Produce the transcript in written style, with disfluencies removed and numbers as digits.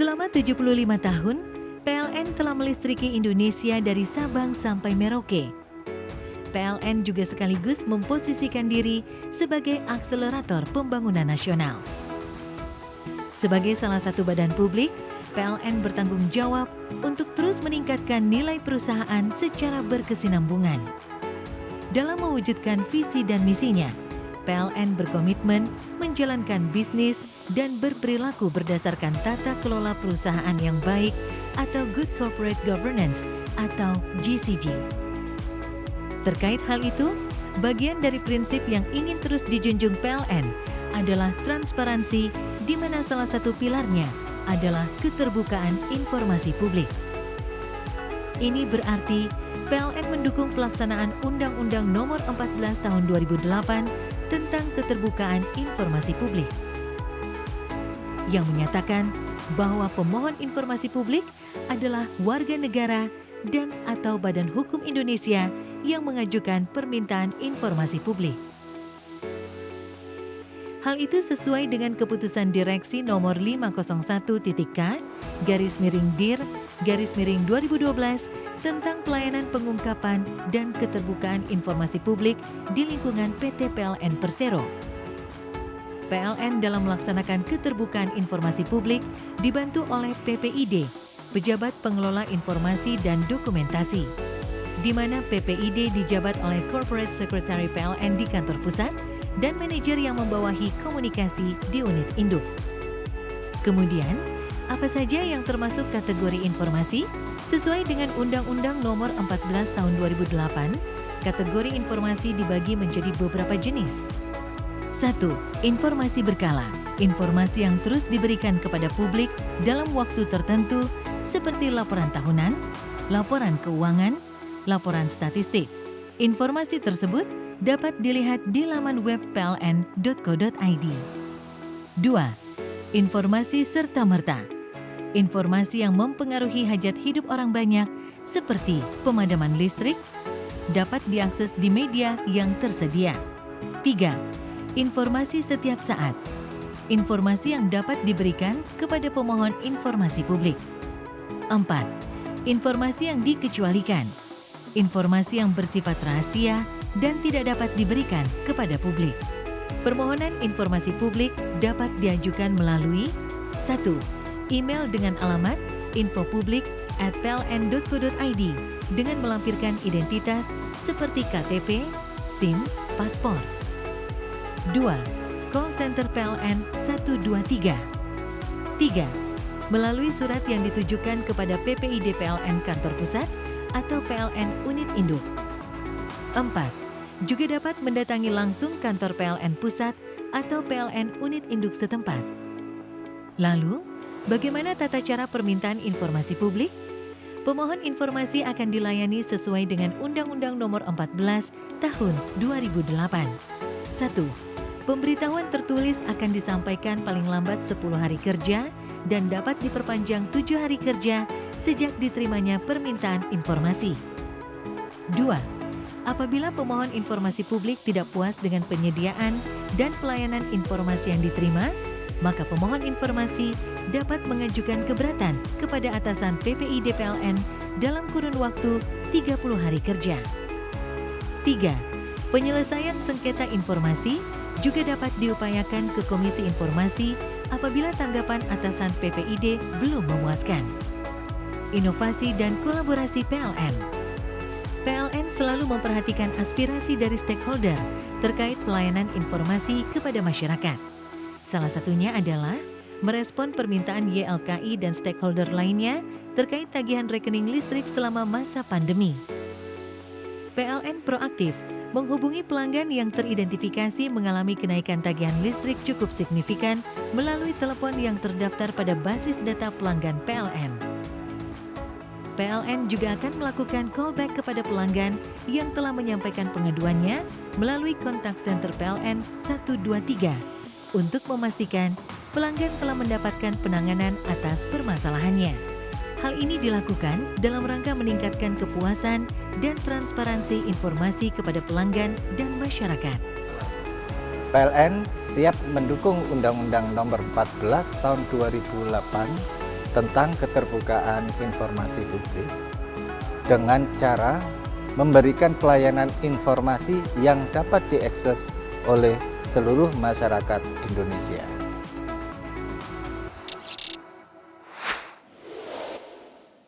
Selama 75 tahun, PLN telah melistriki Indonesia dari Sabang sampai Merauke. PLN juga sekaligus memposisikan diri sebagai akselerator pembangunan nasional. Sebagai salah satu badan publik, PLN bertanggung jawab untuk terus meningkatkan nilai perusahaan secara berkesinambungan. Dalam mewujudkan visi dan misinya, PLN berkomitmen menjalankan bisnis dan berperilaku berdasarkan tata kelola perusahaan yang baik atau Good Corporate Governance atau GCG. Terkait hal itu, bagian dari prinsip yang ingin terus dijunjung PLN adalah transparansi, di mana salah satu pilarnya adalah keterbukaan informasi publik. Ini berarti PLN mendukung pelaksanaan Undang-Undang Nomor 14 Tahun 2008 tentang keterbukaan informasi publik, yang menyatakan bahwa pemohon informasi publik adalah warga negara dan atau badan hukum Indonesia yang mengajukan permintaan informasi publik. Hal itu sesuai dengan keputusan Direksi Nomor 501.K/DIR/2012 tentang pelayanan pengungkapan dan keterbukaan informasi publik di lingkungan PT PLN Persero. PLN dalam melaksanakan keterbukaan informasi publik dibantu oleh PPID, Pejabat Pengelola Informasi dan Dokumentasi, di mana PPID dijabat oleh Corporate Secretary PLN di kantor pusat dan manajer yang membawahi komunikasi di unit induk. Kemudian, apa saja yang termasuk kategori informasi? Sesuai dengan Undang-Undang Nomor 14 Tahun 2008, kategori informasi dibagi menjadi beberapa jenis. 1. Informasi berkala. Informasi yang terus diberikan kepada publik dalam waktu tertentu seperti laporan tahunan, laporan keuangan, laporan statistik. Informasi tersebut dapat dilihat di laman web pln.co.id. 2. Informasi serta-merta. Informasi yang mempengaruhi hajat hidup orang banyak seperti pemadaman listrik dapat diakses di media yang tersedia. 3. Informasi setiap saat. Informasi yang dapat diberikan kepada pemohon informasi publik. 4. Informasi yang dikecualikan. Informasi yang bersifat rahasia dan tidak dapat diberikan kepada publik. Permohonan informasi publik dapat diajukan melalui 1. Email dengan alamat infopublik@pln.co.id dengan melampirkan identitas seperti KTP, SIM, paspor. 2. Call center PLN 123. 3. Melalui surat yang ditujukan kepada PPID PLN Kantor Pusat atau PLN Unit Induk. 4. Juga dapat mendatangi langsung kantor PLN Pusat atau PLN Unit Induk setempat. Lalu, bagaimana tata cara permintaan informasi publik? Pemohon informasi akan dilayani sesuai dengan Undang-Undang Nomor 14 Tahun 2008. 1. Pemberitahuan tertulis akan disampaikan paling lambat 10 hari kerja dan dapat diperpanjang 7 hari kerja sejak diterimanya permintaan informasi. 2. Apabila pemohon informasi publik tidak puas dengan penyediaan dan pelayanan informasi yang diterima, maka pemohon informasi dapat mengajukan keberatan kepada atasan PPID PLN dalam kurun waktu 30 hari kerja. 3. Penyelesaian sengketa informasi juga dapat diupayakan ke Komisi Informasi apabila tanggapan atasan PPID belum memuaskan. Inovasi dan kolaborasi PLN. PLN selalu memperhatikan aspirasi dari stakeholder terkait pelayanan informasi kepada masyarakat. Salah satunya adalah merespon permintaan YLKI dan stakeholder lainnya terkait tagihan rekening listrik selama masa pandemi. PLN proaktif menghubungi pelanggan yang teridentifikasi mengalami kenaikan tagihan listrik cukup signifikan melalui telepon yang terdaftar pada basis data pelanggan PLN. PLN juga akan melakukan callback kepada pelanggan yang telah menyampaikan pengaduannya melalui kontak center PLN 123 untuk memastikan pelanggan telah mendapatkan penanganan atas permasalahannya. Hal ini dilakukan dalam rangka meningkatkan kepuasan dan transparansi informasi kepada pelanggan dan masyarakat. PLN siap mendukung Undang-Undang Nomor 14 Tahun 2008 tentang keterbukaan informasi publik dengan cara memberikan pelayanan informasi yang dapat diakses oleh seluruh masyarakat Indonesia.